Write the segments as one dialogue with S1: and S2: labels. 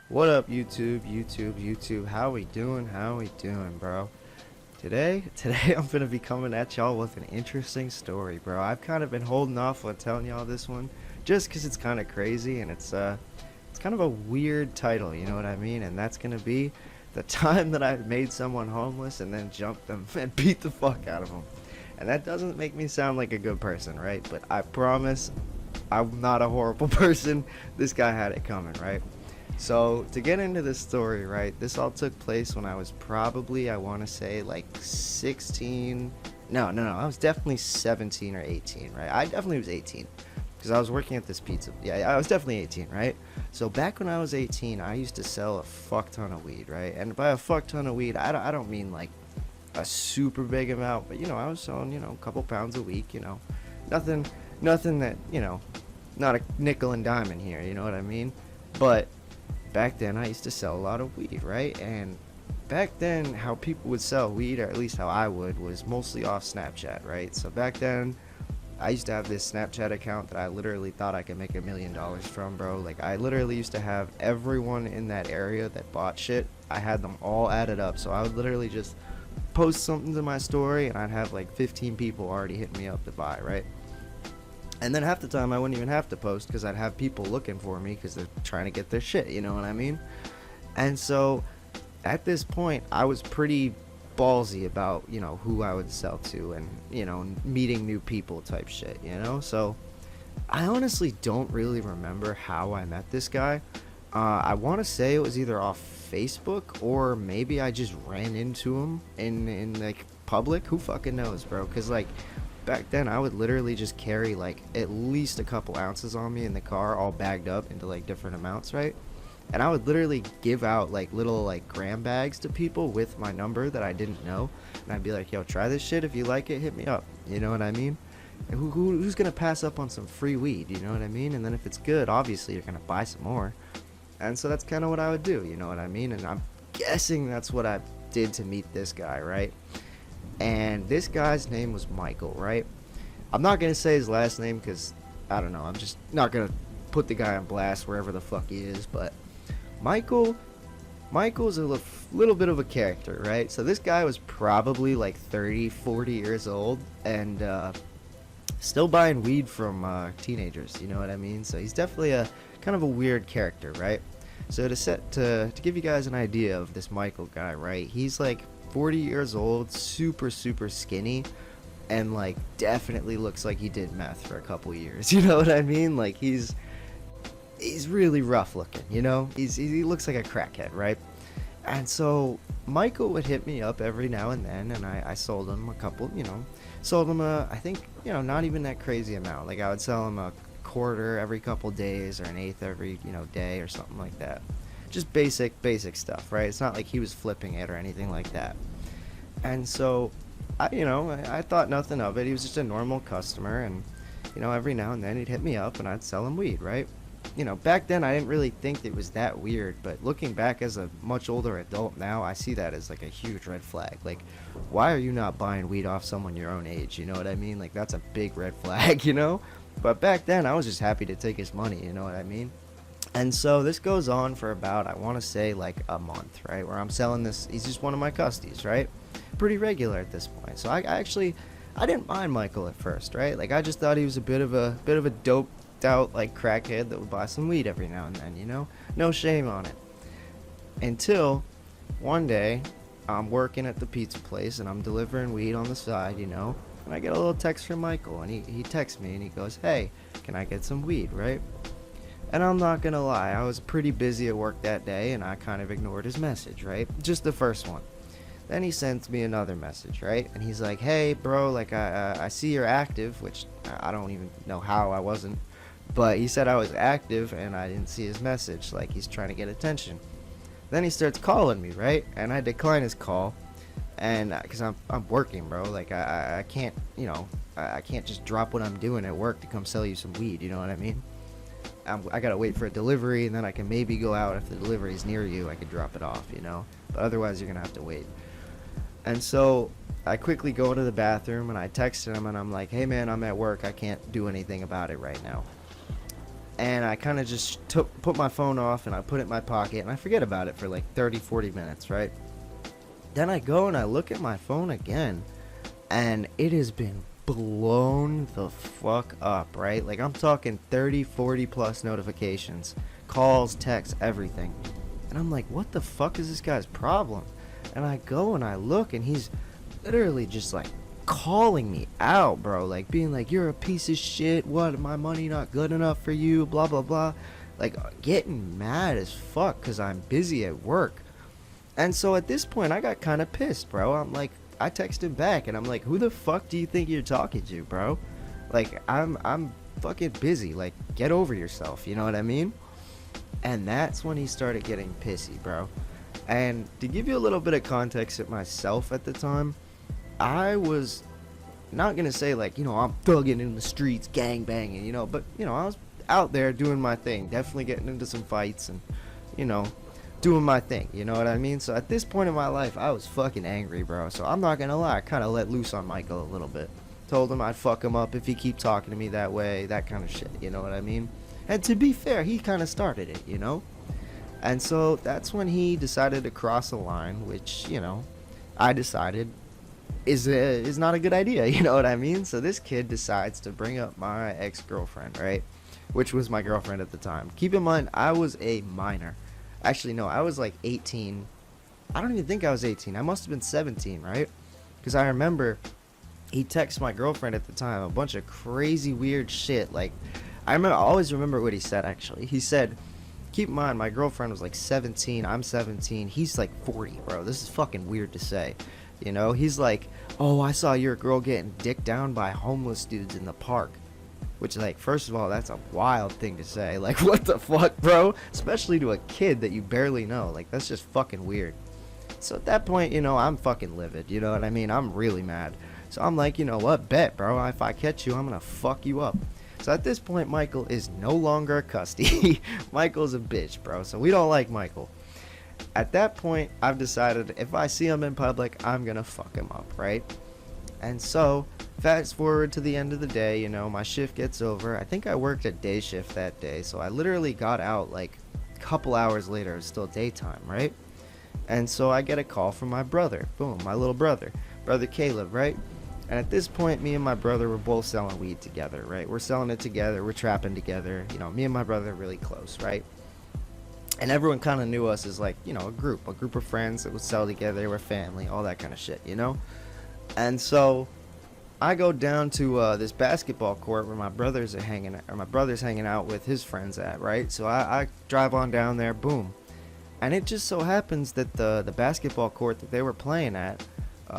S1: What up, YouTube? How we doing? Bro? Today I'm gonna be coming at y'all with an interesting story, bro. I've kind of been holding off on telling y'all this one, just 'cause it's kind of crazy and it's kind of a weird title, you know what I mean? And that's gonna be the time that I made someone homeless and then jumped them and beat the fuck out of them. And that doesn't make me sound like a good person, right? But I promise, I'm not a horrible person. This guy had it coming, right? So, to get into this story, right, this all took place when I was probably, I want to say, like 16. No, I was definitely 17 or 18, right? I definitely was 18 because I was working at this pizza. Yeah, I was definitely 18, right? So, back when I was 18, I used to sell a fuck ton of weed, right? And by a fuck ton of weed, I don't mean like a super big amount, but I was selling, a couple pounds a week, nothing, nothing that, not a nickel and dime in here, you know what I mean? But back then I used to sell a lot of weed, right? And back then how people would sell weed, or at least how I would, was mostly off Snapchat, right? So back then I used to have this Snapchat account that I literally thought I could make $1 million from, bro. Like, I literally used to have everyone in that area that bought shit, I had them all added up. So I would literally just post something to my story and I'd have like 15 people already hit me up to buy, right? And then half the time I wouldn't even have to post because I'd have people looking for me because they're trying to get their shit, you know what I mean? And so at this point I was pretty ballsy about, who I would sell to and, meeting new people type shit, So I honestly don't really remember how I met this guy. I want to say it was either off Facebook or maybe I just ran into him in like public. Who fucking knows, bro? Because like back then I would literally just carry like at least a couple ounces on me in the car, all bagged up into like different amounts, right? And I would literally give out like little like gram bags to people with my number that I didn't know, and I'd be like, yo, try this shit. If you like it, hit me up, you know what I mean? And who's gonna pass up on some free weed, you know what I mean? And then if it's good, obviously you're gonna buy some more. And so that's kind of what I would do, you know what I mean? And I'm guessing that's what I did to meet this guy, right? And this guy's name was Michael, right? I'm not gonna say his last name because I don't know. I'm just not gonna put the guy on blast wherever the fuck he is. But Michael's a little bit of a character, right? So this guy was probably like 30, 40 years old and still buying weed from teenagers. You know what I mean? So he's definitely a kind of a weird character, right? So to give you guys an idea of this Michael guy, right? He's like 40 years old, super skinny, and like definitely looks like he did meth for a couple years. You know what I mean? Like he's really rough looking, he looks like a crackhead, right? And so Michael would hit me up every now and then, and I sold him a couple, sold him I think, not even that crazy amount. Like I would sell him a quarter every couple days or an eighth every, day or something like that. Just basic stuff, right? It's not like he was flipping it or anything like that. And so I thought nothing of it. He was just a normal customer, and every now and then he'd hit me up and I'd sell him weed, right? Back then I didn't really think it was that weird, but looking back as a much older adult now, I see that as like a huge red flag. Like, why are you not buying weed off someone your own age? You know what I mean? Like, that's a big red flag, But back then I was just happy to take his money, you know what I mean? And so this goes on for about, I want to say like a month, right? Where I'm selling this, he's just one of my custies, right? Pretty regular at this point. So I didn't mind Michael at first, right? Like I just thought he was a bit of a doped out like crackhead that would buy some weed every now and then, no shame on it. Until one day I'm working at the pizza place and I'm delivering weed on the side, and I get a little text from Michael, and he texts me and he goes, hey, can I get some weed, right? And I'm not gonna lie, I was pretty busy at work that day and I kind of ignored his message, right? Just the first one. Then he sends me another message, right? And he's like, hey bro, like I see you're active, which I don't even know how I wasn't, but he said I was active and I didn't see his message, like he's trying to get attention. Then he starts calling me, right? And I decline his call, and because I'm working, bro. Like I can't, I can't just drop what I'm doing at work to come sell you some weed, you know what I mean? I gotta wait for a delivery, and then I can maybe go out. If the delivery is near you, I could drop it off, but otherwise you're gonna have to wait. And so I quickly go to the bathroom and I text him and I'm like, hey man, I'm at work, I can't do anything about it right now. and I kind of just put my phone off and I put it in my pocket and I forget about it for like 30-40 minutes, right? Then I go and I look at my phone again, and it has been blown the fuck up, right? Like, I'm talking 30-40 plus notifications, calls, texts, everything. And I'm like, what the fuck is this guy's problem? And I go and I look, and he's literally just like calling me out, bro, like being like, you're a piece of shit, what, my money not good enough for you, blah blah blah, like getting mad as fuck because I'm busy at work. And so at this point I got kind of pissed, bro. I'm like, I texted back and I'm like, who the fuck do you think you're talking to, bro? Like, I'm fucking busy, like, get over yourself, you know what I mean? And that's when he started getting pissy, bro. And to give you a little bit of context at myself at the time, I was not gonna say like, you know, I'm thugging in the streets, gang banging, you know, but you know, I was out there doing my thing, definitely getting into some fights and, you know, doing my thing, you know what I mean? So at this point in my life, I was fucking angry, bro. So I'm not gonna lie, I kind of let loose on Michael a little bit. Told him I'd fuck him up if he keep talking to me that way, that kind of shit, you know what I mean? And to be fair, he kind of started it, you know? And so that's when he decided to cross a line, which, you know, I decided is not a good idea, you know what I mean? So this kid decides to bring up my ex-girlfriend, right? Which was my girlfriend at the time. Keep in mind, I was a minor. Actually, no, I was like 18. I don't even think I was 18. I must have been 17, right? Because I remember he texted my girlfriend at the time a bunch of crazy weird shit. Like, I always remember what he said, actually. He said, keep in mind, my girlfriend was like 17, I'm 17, he's like 40, bro. This is fucking weird to say. You know, he's like, oh, I saw your girl getting dicked down by homeless dudes in the park. Which, like, first of all, that's a wild thing to say. Like, what the fuck, bro? Especially to a kid that you barely know. Like, that's just fucking weird. So at that point, you know, I'm fucking livid. You know what I mean? I'm really mad. So I'm like, you know what? Bet, bro. If I catch you, I'm gonna fuck you up. So at this point, Michael is no longer a custody. Michael's a bitch, bro. So we don't like Michael. At that point, I've decided if I see him in public, I'm gonna fuck him up, right? And so, fast forward to the end of the day, you know, my shift gets over. I think I worked a day shift that day, so I literally got out like a couple hours later. It's still daytime, right? And so I get a call from my brother. Boom, my little brother Caleb, right? And at this point, me and my brother were both selling weed together, right? We're selling it together, we're trapping together. You know, me and my brother are really close, right? And everyone kind of knew us as like, you know, a group of friends that would sell together, we're family, all that kind of shit, you know? And so I go down to this basketball court where my brothers hanging out with his friends at, right? So I drive on down there, boom. And it just so happens that the basketball court that they were playing at,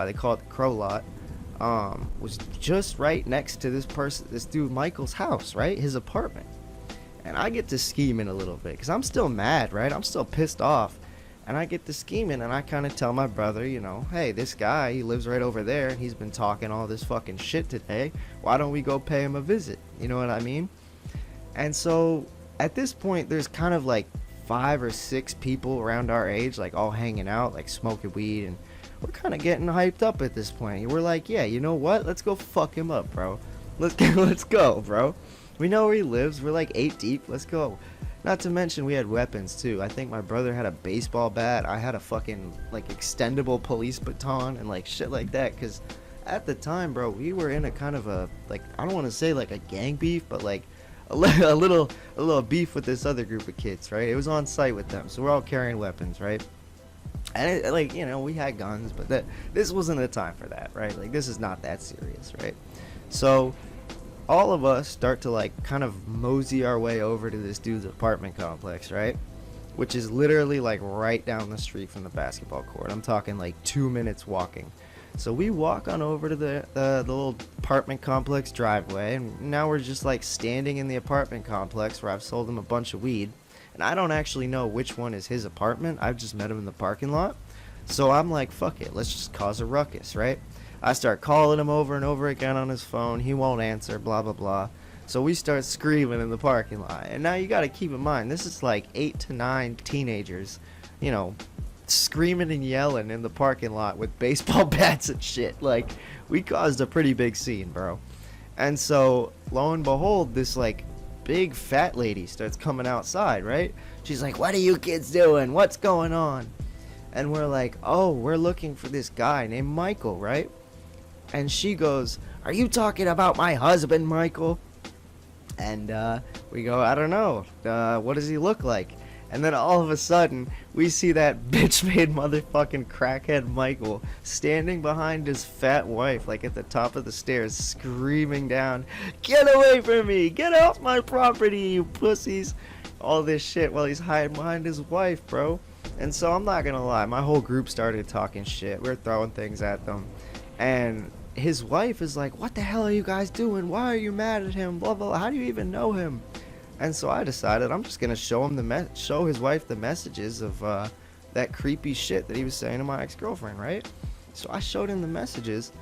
S1: they call it the Crow Lot, was just right next to this dude Michael's house, right? His apartment. And I get to scheming a little bit because I'm still mad, right? I'm still pissed off. And I get to scheming and I kind of tell my brother, you know, hey, this guy, he lives right over there and he's been talking all this fucking shit today. Why don't we go pay him a visit? You know what I mean? And so at this point, there's kind of like 5 or 6 people around our age, like all hanging out, like smoking weed. And we're kind of getting hyped up at this point. We're like, yeah, you know what? Let's go fuck him up, bro. Let's go, bro. We know where he lives. We're like 8 deep. Let's go. Not to mention we had weapons too. I think my brother had a baseball bat. I had a fucking like extendable police baton and like shit like that. Because at the time, bro, we were in a kind of a, like, I don't want to say like a gang beef, but like a little beef with this other group of kids, right? It was on site with them, so we're all carrying weapons, right? And it, like, you know, we had guns, but this wasn't the time for that, right? Like, this is not that serious, right? So all of us start to like kind of mosey our way over to this dude's apartment complex, right? Which is literally like right down the street from the basketball court. I'm talking like 2 minutes walking. So we walk on over to the little apartment complex driveway, and now we're just like standing in the apartment complex where I've sold him a bunch of weed. And I don't actually know which one is his apartment. I've just met him in the parking lot. So I'm like, fuck it, let's just cause a ruckus, right? I start calling him over and over again on his phone. He won't answer, blah, blah, blah. So we start screaming in the parking lot. And now you got to keep in mind, this is like 8 to 9 teenagers, you know, screaming and yelling in the parking lot with baseball bats and shit. Like, we caused a pretty big scene, bro. And so, lo and behold, this like big fat lady starts coming outside, right? She's like, what are you kids doing? What's going on? And we're like, oh, we're looking for this guy named Michael, right? And she goes, are you talking about my husband, Michael? And we go, I don't know. What does he look like? And then all of a sudden, we see that bitch-made motherfucking crackhead Michael standing behind his fat wife, like at the top of the stairs, screaming down, get away from me! Get off my property, you pussies! All this shit while he's hiding behind his wife, bro. And so I'm not gonna lie, my whole group started talking shit. We were throwing things at them. And his wife is like, what the hell are you guys doing? Why are you mad at him? Blah, blah, blah. How do you even know him? And so I decided I'm just gonna show his wife the messages of that creepy shit that he was saying to my ex-girlfriend, right? So I showed him the messages,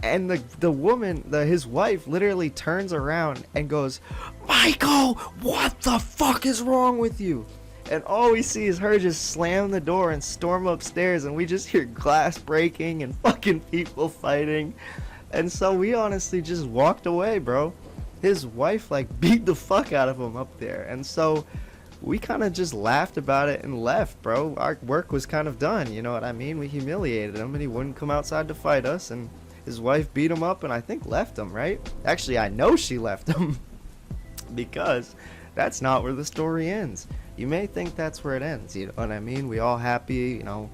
S1: and the woman, his wife, literally turns around and goes, Michael, what the fuck is wrong with you? And all we see is her just slam the door and storm upstairs, and we just hear glass breaking and fucking people fighting. And so we honestly just walked away, bro. His wife like beat the fuck out of him up there, and so we kind of just laughed about it and left, bro. Our work was kind of done, you know what I mean? We humiliated him and he wouldn't come outside to fight us, and his wife beat him up and I think left him, right? Actually, I know she left him because that's not where the story ends. You may think that's where it ends, you know what I mean? We all happy, you know.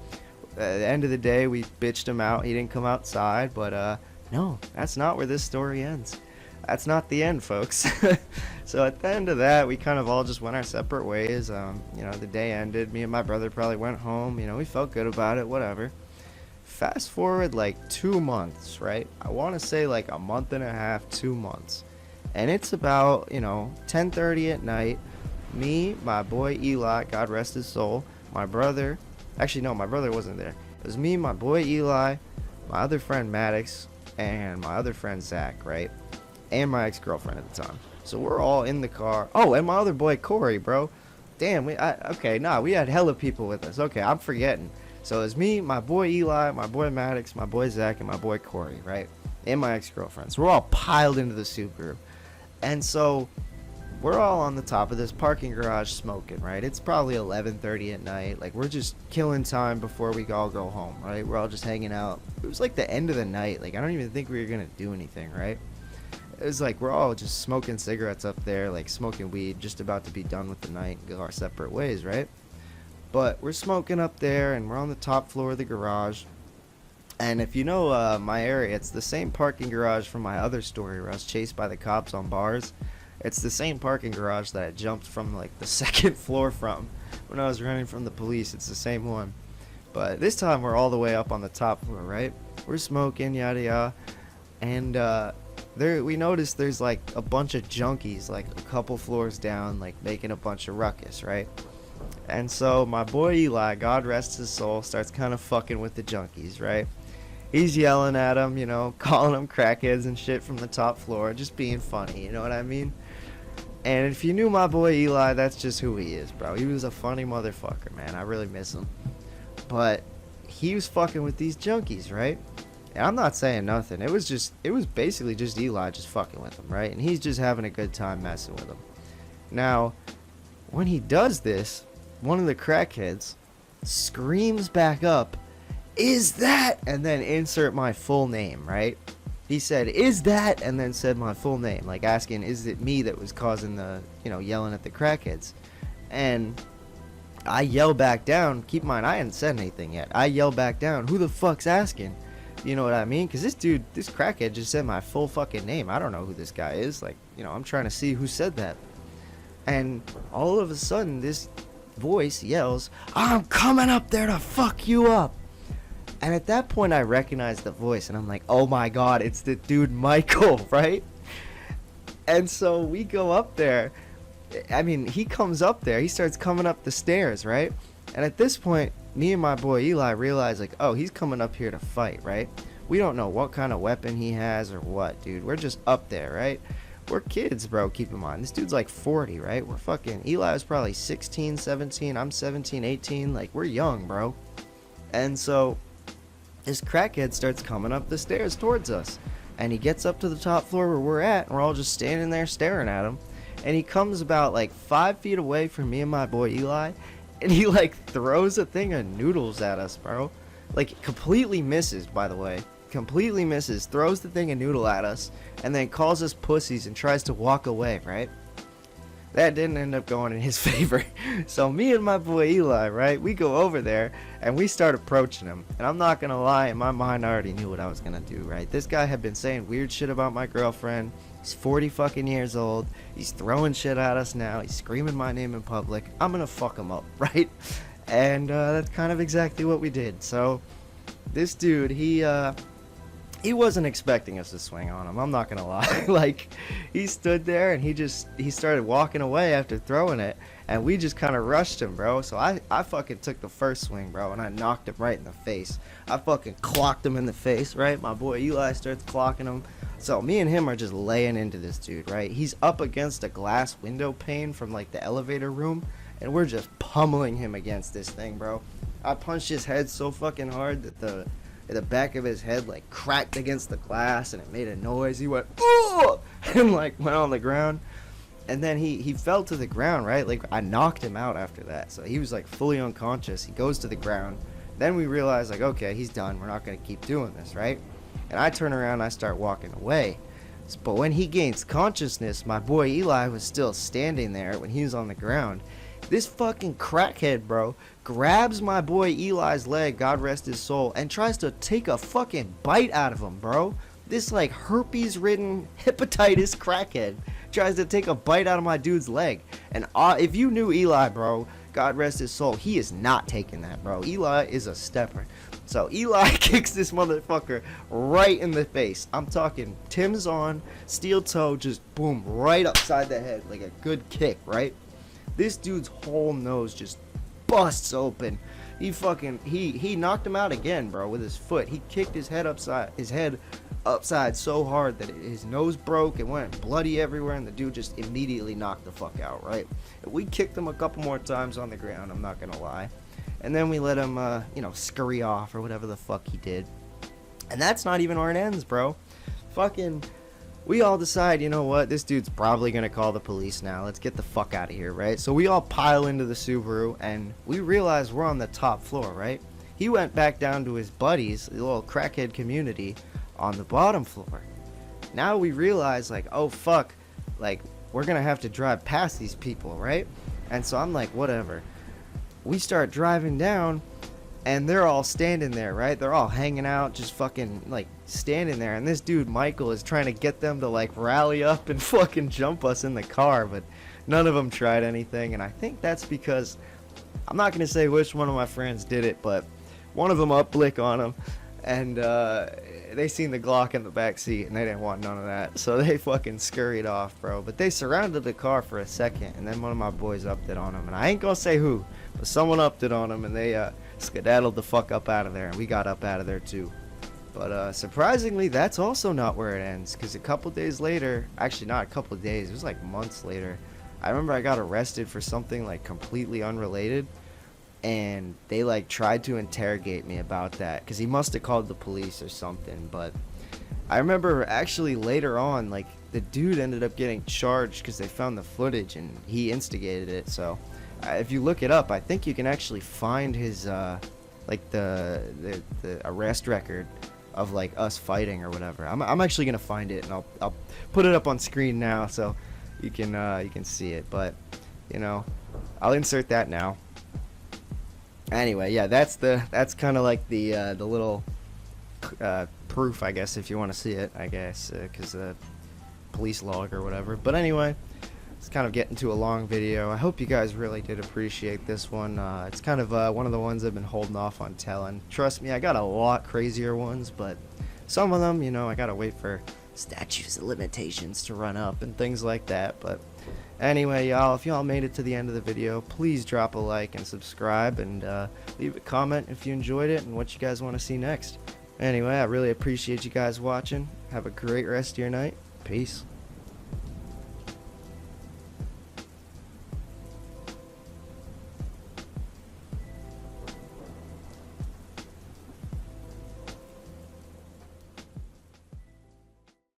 S1: At the end of the day, we bitched him out. He didn't come outside, but no, that's not where this story ends. That's not the end, folks. So at the end of that, we kind of all just went our separate ways. You know, the day ended. Me and my brother probably went home. You know, we felt good about it, whatever. Fast forward like 2 months, right? I want to say like a month and a half, 2 months. And it's about, you know, 10:30 at night. Me, my boy Eli, God rest his soul, my brother. Actually, no, my brother wasn't there. It was me, my boy Eli, my other friend Maddox, and my other friend Zach, right? And my ex-girlfriend at the time. So we're all in the car. Oh, and my other boy Corey, bro. Damn, we had hella people with us. Okay, I'm forgetting. So it's me, my boy Eli, my boy Maddox, my boy Zach, and my boy Corey, right? And my ex-girlfriend. So we're all piled into the Subaru. And so we're all on the top of this parking garage smoking, right? It's probably 11:30 at night. Like, we're just killing time before we all go home, right? We're all just hanging out. It was like the end of the night. Like, I don't even think we were gonna do anything, right? It was like we're all just smoking cigarettes up there, like smoking weed, just about to be done with the night and go our separate ways, right? But we're smoking up there, and we're on the top floor of the garage. And if you know my area, it's the same parking garage from my other story where I was chased by the cops on bars. It's the same parking garage that I jumped from like the second floor from when I was running from the police. It's the same one. But this time we're all the way up on the top floor, right? We're smoking, yada yada. And we noticed there's like a bunch of junkies like a couple floors down, like making a bunch of ruckus, right? And so my boy Eli, God rest his soul, starts kind of fucking with the junkies, right? He's yelling at them, you know, calling them crackheads and shit from the top floor, just being funny, you know what I mean? And if you knew my boy Eli, that's just who he is, bro. He was a funny motherfucker, man. I really miss him. But he was fucking with these junkies, right? And I'm not saying nothing. It was basically just Eli just fucking with them, right? And he's just having a good time messing with them. Now, when he does this, one of the crackheads screams back up, "Is that?" And then insert my full name, right? He said, "Is that?" and then said my full name, like asking, is it me that was causing the, you know, yelling at the crackheads? And I yell back down. Keep in mind, I hadn't said anything yet. I yell back down, "Who the fuck's asking?" You know what I mean? Because this crackhead just said my full fucking name. I don't know who this guy is. Like, you know, I'm trying to see who said that. And all of a sudden, this voice yells, "I'm coming up there to fuck you up." And at that point, I recognize the voice, and I'm like, oh my god, it's the dude Michael, right? And so we go up there. I mean, he comes up there. He starts coming up the stairs, right? And at this point, me and my boy Eli realize, like, oh, he's coming up here to fight, right? We don't know what kind of weapon he has or what, dude. We're just up there, right? We're kids, bro, keep in mind. This dude's like 40, right? We're fucking... Eli's probably 16, 17. I'm 17, 18. Like, we're young, bro. And so this crackhead starts coming up the stairs towards us. And he gets up to the top floor where we're at, and we're all just standing there staring at him. and he comes about like 5 feet away from me and my boy Eli, and he like throws a thing of noodles at us, bro. Like completely misses, by the way. Completely misses, throws the thing of noodle at us, and then calls us pussies and tries to walk away, right? That didn't end up going in his favor. So me and my boy Eli, right, we go over there and we start approaching him. And I'm not gonna lie, in my mind I already knew what I was gonna do, right? This guy had been saying weird shit about my girlfriend. He's 40 fucking years old. He's throwing shit at us now. He's screaming my name in public. I'm gonna fuck him up, right? And that's kind of exactly what we did. So this dude, he wasn't expecting us to swing on him, I'm not gonna lie. Like, he stood there and he started walking away after throwing it, and we just kind of rushed him, bro. So I fucking took the first swing, bro, and I knocked him right in the face. I fucking clocked him in the face, right? My boy Eli starts clocking him. So me and him are just laying into this dude, right? He's up against a glass window pane from like the elevator room, and we're just pummeling him against this thing, bro. I punched his head so fucking hard that the back of his head like cracked against the glass and it made a noise. He went, "Oh!" and like went on the ground, and then he fell to the ground, right? Like I knocked him out after that, so he was like fully unconscious. He goes to the ground. Then we realize like, okay, he's done, we're not gonna keep doing this, right? And I turn around and I start walking away. But when he gains consciousness, my boy Eli was still standing there when he was on the ground. This fucking crackhead, bro, grabs my boy Eli's leg, God rest his soul, and tries to take a fucking bite out of him, bro. This like herpes-ridden hepatitis crackhead tries to take a bite out of my dude's leg. And if you knew Eli, bro, God rest his soul, he is not taking that, bro. Eli is a stepper. So Eli kicks this motherfucker right in the face. I'm talking Tim's on, steel toe, just boom, right upside the head, like a good kick, right? This dude's whole nose just busts open. He knocked him out again, bro, with his foot. He kicked his head upside so hard that his nose broke and went bloody everywhere, and the dude just immediately knocked the fuck out, right? We kicked him a couple more times on the ground, I'm not gonna lie. And then we let him, scurry off or whatever the fuck he did. And that's not even where it ends, bro. We all decide, you know what, this dude's probably gonna call the police now. Let's get the fuck out of here, right? So we all pile into the Subaru, and we realize we're on the top floor, right? He went back down to his buddies, the little crackhead community, on the bottom floor. Now we realize, like, oh fuck, like, we're gonna have to drive past these people, right? And so I'm like, whatever. We start driving down, and they're all standing there, right? They're all hanging out, just fucking, like, standing there. And this dude, Michael, is trying to get them to, like, rally up and fucking jump us in the car. But none of them tried anything. And I think that's because, I'm not going to say which one of my friends did it, but one of them up-blick on them. And they seen the Glock in the back seat, and they didn't want none of that. So they fucking scurried off, bro. But they surrounded the car for a second, and then one of my boys upped it on them. And I ain't going to say who, but someone upped it on them, and they skedaddled the fuck up out of there, and we got up out of there too. But surprisingly, that's also not where it ends, because a couple days later, actually not a couple days, it was like months later, I remember I got arrested for something like completely unrelated, and they like tried to interrogate me about that, because he must have called the police or something. But I remember actually later on, like, the dude ended up getting charged because they found the footage and he instigated it. So if you look it up, I think you can actually find his like the arrest record of like us fighting or whatever. I'm actually gonna find it, and I'll put it up on screen now so you can see it. But I'll insert that now. Anyway, yeah, that's kind of like the little proof, I guess, if you want to see it, I guess, because police log or whatever. But anyway, it's kind of getting to a long video. I hope you guys really did appreciate this one. It's kind of one of the ones I've been holding off on telling. Trust me, I got a lot crazier ones, but some of them, I gotta wait for statutes of limitations to run up and things like that. But anyway, y'all, if y'all made it to the end of the video, please drop a like and subscribe, and leave a comment if you enjoyed it and what you guys want to see next. Anyway, I really appreciate you guys watching. Have a great rest of your night. Peace.